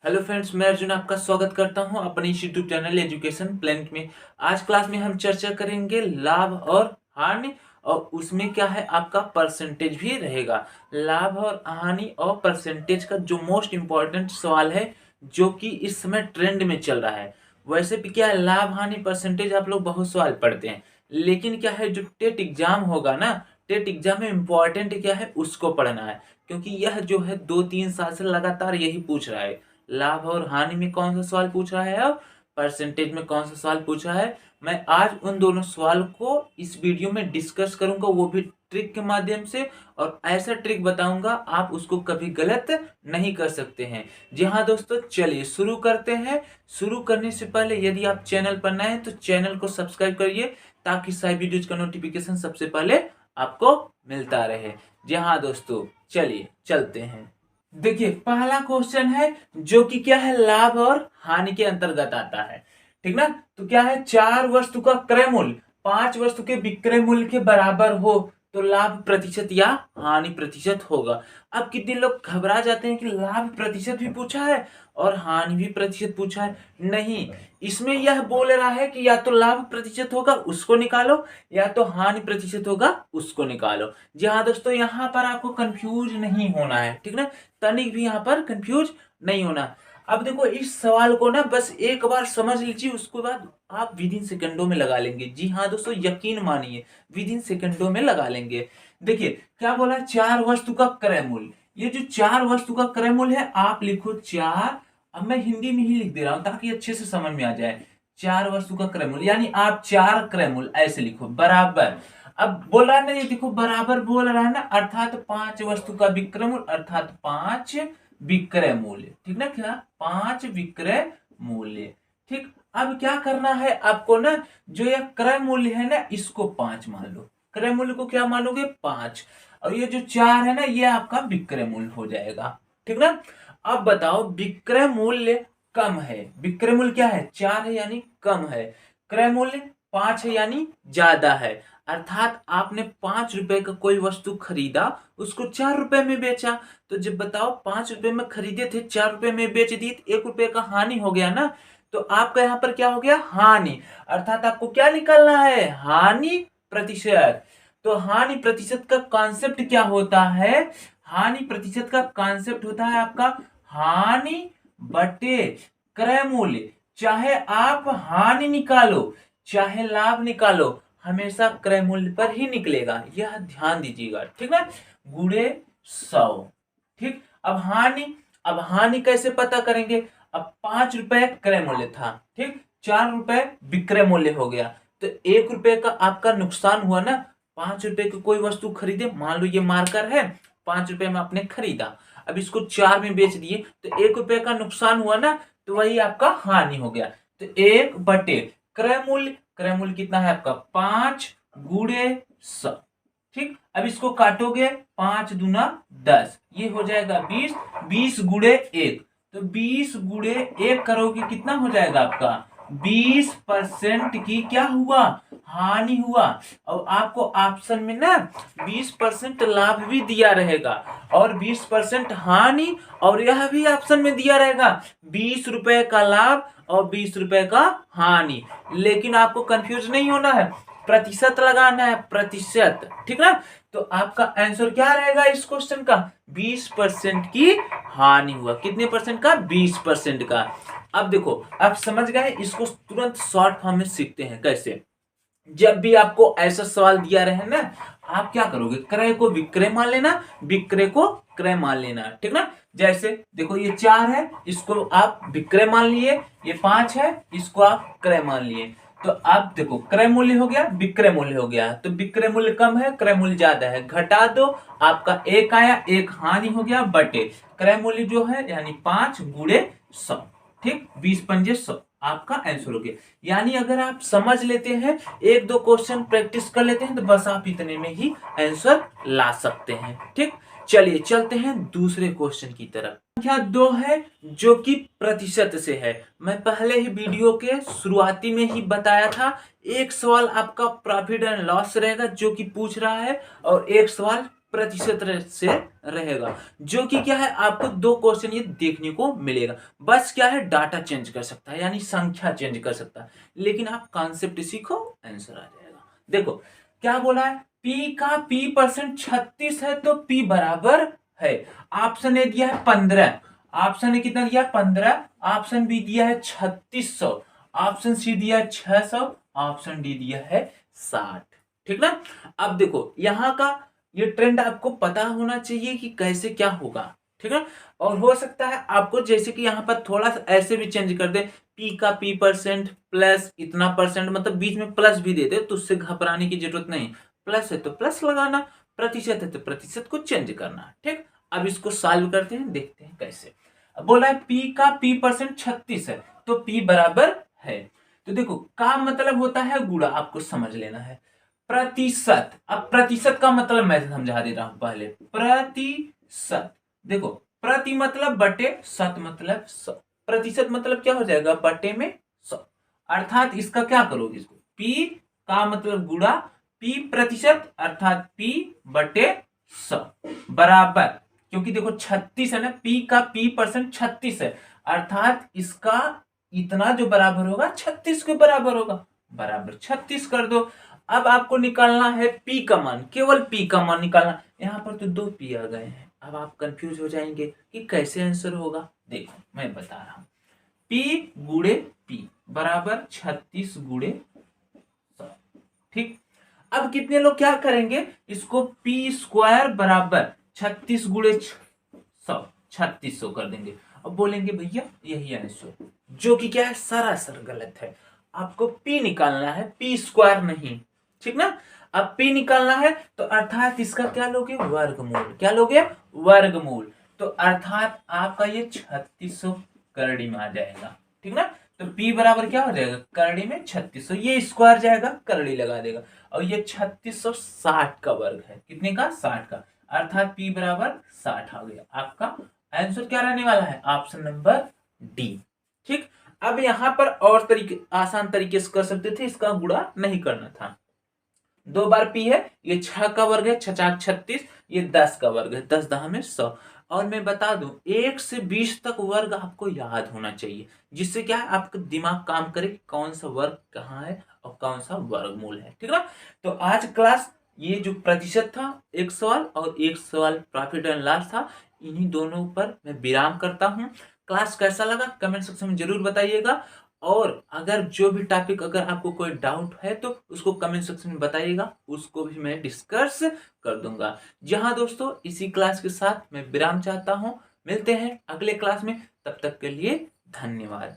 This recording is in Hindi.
हेलो फ्रेंड्स, मैं अर्जुन आपका स्वागत करता हूं अपने इस यूट्यूब चैनल एजुकेशन प्लेनेट में। आज क्लास में हम चर्चा करेंगे लाभ और हानि, और उसमें क्या है आपका परसेंटेज भी रहेगा। लाभ और हानि और परसेंटेज का जो मोस्ट इम्पॉर्टेंट सवाल है, जो कि इस समय ट्रेंड में चल रहा है। वैसे भी क्या है, लाभ हानि परसेंटेज आप लोग बहुत सवाल पढ़ते हैं, लेकिन क्या है जो टेट एग्जाम होगा ना, टेट एग्जाम में इम्पोर्टेंट क्या है उसको पढ़ना है, क्योंकि यह जो है 2-3 साल से लगातार यही पूछ रहा है। लाभ और हानि में कौन सा सवाल पूछ रहा है और परसेंटेज में कौन सा सवाल पूछ रहा है। मैं आज उन दोनों सवाल को इस वीडियो में डिस्कस करूंगा, वो भी ट्रिक के माध्यम से, और ऐसा ट्रिक बताऊंगा आप उसको कभी गलत नहीं कर सकते हैं। जी हाँ दोस्तों, चलिए शुरू करते हैं। शुरू करने से पहले यदि आप चैनल पर नए हैं तो चैनल को सब्सक्राइब करिए, ताकि सारी वीडियोज का नोटिफिकेशन सबसे पहले आपको मिलता रहे। जी हाँ दोस्तों, चलिए चलते हैं। देखिए, पहला क्वेश्चन है जो कि क्या है, लाभ और हानि के अंतर्गत आता है। ठीक ना। तो क्या है, 4 वस्तु का क्रय मूल्य 5 वस्तु के विक्रय मूल्य के बराबर हो तो लाभ प्रतिशत या हानि प्रतिशत होगा। अब कितने लोग घबरा जाते हैं कि लाभ प्रतिशत भी पूछा है और हानि भी प्रतिशत पूछा है। नहीं, इसमें यह बोल रहा है कि या तो लाभ प्रतिशत होगा उसको निकालो, या तो हानि प्रतिशत होगा उसको निकालो। जी हाँ दोस्तों, यहाँ पर आपको कंफ्यूज नहीं होना है। ठीक ना, तनिक भी यहाँ पर कंफ्यूज नहीं होना। अब देखो, इस सवाल को ना बस एक बार समझ लीजिए, उसके बाद आप विद इन सेकंडों में लगा लेंगे। जी हाँ दोस्तों, यकीन मानिए, विद इन सेकंडों में लगा लेंगे। देखिए क्या बोला, 4 वस्तु का क्रय मूल्य। ये जो 4 वस्तु का क्रय मूल्य है, आप लिखो 4। अब मैं हिंदी में ही लिख दे रहा हूं ताकि अच्छे से समझ में आ जाए। 4 वस्तु का क्रय मूल्य यानी आप 4 क्रय मूल्य ऐसे लिखो बराबर। अब बोल रहा है ना, ये देखो बराबर बोल रहा है ना, अर्थात 5 वस्तु का विक्रय मूल्य, अर्थात 5 विक्रय मूल्य। ठीक ना, क्या 5 विक्रय मूल्य। ठीक, अब क्या करना है आपको ना, जो यह क्रय मूल्य है ना, इसको 5 मान लो। क्रय मूल्य को क्या मानोगे, 5। और ये जो 4 है ना, ये आपका विक्रय मूल्य हो जाएगा। ठीक ना। अब बताओ, विक्रय मूल्य कम है, विक्रय मूल्य क्या है, 4 है यानी कम है, क्रय मूल्य 5 है यानी ज्यादा है। अर्थात आपने 5 रुपए का कोई वस्तु खरीदा, उसको 4 रुपए में बेचा। तो जब बताओ, 5 रुपए में खरीदे थे, 4 रुपए में बेच दी, 1 रुपए का हानि हो गया ना। तो आपका यहाँ पर क्या हो गया, हानि। अर्थात आपको क्या निकालना है, हानि प्रतिशत। तो हानि प्रतिशत का कॉन्सेप्ट क्या होता है, हानि प्रतिशत का कॉन्सेप्ट होता है आपका हानि बटे क्रय मूल्य। चाहे आप हानि निकालो चाहे लाभ निकालो, हमेशा क्रय मूल्य पर ही निकलेगा, यह ध्यान दीजिएगा। ठीक ना, गुणे 100। ठीक, अब हानि कैसे पता करेंगे। अब 5 रुपए क्रय मूल्य था, ठीक, 4 रुपए विक्रय मूल्य हो गया, तो 1 रुपए का आपका नुकसान हुआ ना। 5 रुपए की कोई वस्तु खरीदे, मान लो ये मार्कर है, 5 रुपए में आपने खरीदा, अब इसको 4 में बेच दिए, तो 1 रुपए का नुकसान हुआ ना, तो वही आपका हानि हो गया। तो 1 बटे क्रय मूल्य, क्रय मूल्य कितना है आपका, 5 गुणे 100। ठीक, अब इसको काटोगे, 5 दूना 10, ये हो जाएगा 20। 20 गुणे 1, तो 20 गुणे 1 करोगे, कितना हो जाएगा आपका, 20% की क्या हुआ, हानि हुआ। और आपको ऑप्शन में ना 20% लाभ भी दिया रहेगा और 20% हानि, और यह भी ऑप्शन में दिया रहेगा 20 रुपए का लाभ और 20 रुपए का हानि। लेकिन आपको कंफ्यूज नहीं होना है, प्रतिशत लगाना है, प्रतिशत। ठीक ना। तो आपका आंसर क्या रहेगा इस क्वेश्चन का, 20% की हानि हुआ। कितने परसेंट का, 20% का। अब देखो, आप समझ गए, इसको तुरंत शॉर्ट फॉर्म में सीखते हैं कैसे। जब भी आपको ऐसा सवाल दिया रहे ना, आप क्या करोगे, क्रय को विक्रय मान लेना, विक्रय को क्रय मान लेना। ठीक ना। जैसे देखो, ये 4 है, इसको आप विक्रय मान लिए, ये 5 है, इसको आप क्रय मान लिए। तो आप देखो, क्रय मूल्य हो गया, विक्रय मूल्य हो गया, तो विक्रय मूल्य कम है, क्रय मूल्य ज्यादा है, घटा दो, आपका 1 आया, 1 हानि हो गया, बटे क्रय मूल्य जो है यानी 5 गुणे 100। ठीक, 20 पंजे 100, आपका आंसर हो गया। यानी अगर आप समझ लेते हैं, 1-2 क्वेश्चन प्रैक्टिस कर लेते हैं, तो बस आप इतने में ही आंसर ला सकते हैं। ठीक, चलिए चलते हैं दूसरे क्वेश्चन की तरफ। संख्या 2 है जो कि प्रतिशत से है। मैं पहले ही वीडियो के शुरुआती में ही बताया था, एक सवाल आपका प्रॉफिट एंड लॉस रहेगा जो कि पूछ रहा है, और एक सवाल प्रतिशत से रहेगा, जो कि क्या है आपको 2 क्वेश्चन ये देखने को मिलेगा। बस क्या है डाटा चेंज कर सकता है, यानी संख्या चेंज कर सकता है, लेकिन आप कॉन्सेप्ट सीखो आंसर आ जाएगा। देखो क्या बोला है, P का P% 36 है तो P बराबर है, ऑप्शन ए दिया है 15, ऑप्शन ए कितना दिया है 15, ऑप्शन बी दिया है 3600, ऑप्शन सी दिया है 600, ऑप्शन डी दिया है 60। ठीक ना। अब देखो यहाँ का ये ट्रेंड आपको पता होना चाहिए कि कैसे क्या होगा। ठीक है, और हो सकता है आपको जैसे कि यहाँ पर थोड़ा सा ऐसे भी चेंज कर दे, P का P% प्लस इतना परसेंट, मतलब बीच में प्लस भी दे दे, तो उससे घबराने की जरूरत नहीं। प्लस है तो प्लस लगाना, प्रतिशत है तो प्रतिशत को चेंज करना। ठीक, अब इसको सॉल्व करते हैं, देखते हैं कैसे। अब बोला है P का P% 36 है तो P बराबर है। तो देखो का मतलब होता है गुणा, आपको समझ लेना है। प्रतिशत, अब प्रतिशत का मतलब मैं समझा दे रहा हूं पहले। प्रतिशत, देखो प्रति मतलब बटे, शत मतलब 100, प्रतिशत मतलब क्या हो जाएगा बटे में 100, अर्थात इसका क्या करोगे, इसको P का मतलब गुणा P प्रतिशत अर्थात P बटे 100 बराबर, क्योंकि देखो 36 है ना, P का P% 36 है, अर्थात इसका इतना जो बराबर होगा 36 के बराबर होगा, बराबर 36 कर दो। अब आपको निकालना है P का मान, केवल P का मान निकालना। यहाँ पर तो 2 P आ गए हैं, अब आप कंफ्यूज हो जाएंगे कि कैसे आंसर होगा। देखो मैं बता रहा हूं, P गुड़े P बराबर 36 गुड़े 100। ठीक, अब कितने लोग क्या करेंगे, इसको P² बराबर 36 गुड़े 100, 3600 कर देंगे। अब बोलेंगे भैया यही आंसर, जो कि क्या है सरासर गलत है। आपको P निकालना है, P² नहीं। ठीक ना। अब P निकालना है तो अर्थात इसका क्या लोगे, वर्गमूल। क्या लोगे, वर्गमूल। तो अर्थात आपका ये 3600 करड़ी में आ जाएगा। ठीक ना। तो P बराबर क्या हो जाएगा, करड़ी में 3600, ये स्क्वायर जाएगा करड़ी लगा देगा, और ये 3660 का वर्ग है, कितने का, 60 का, अर्थात P बराबर 60 आ गया। आपका आंसर क्या रहने वाला है, ऑप्शन नंबर डी। ठीक, अब यहां पर और तरीके, आसान तरीके से कर सकते थे, इसका गुणा नहीं करना था। 2 बार P है, ये 6 का वर्ग है, 6 4 36, ये 10 का वर्ग है, 10 10 में 100। और मैं बता दूं 1 से 20 तक वर्ग आपको याद होना चाहिए, जिससे क्या है आपका दिमाग काम करे कि कौन सा वर्ग कहाँ है और कौन सा वर्गमूल है। ठीक है, तो आज क्लास ये जो प्रतिशत था एक सवाल और एक सवाल प्रॉफिट एंड लॉस था, इन्हीं दोनों पर मैं विराम करता हूं। क्लास कैसा लगा कमेंट सेक्शन में जरूर बताइएगा, और अगर जो भी टॉपिक अगर आपको कोई डाउट है तो उसको कमेंट सेक्शन में बताइएगा, उसको भी मैं डिस्कस कर दूंगा। जहां दोस्तों इसी क्लास के साथ मैं विराम चाहता हूं, मिलते हैं अगले क्लास में, तब तक के लिए धन्यवाद।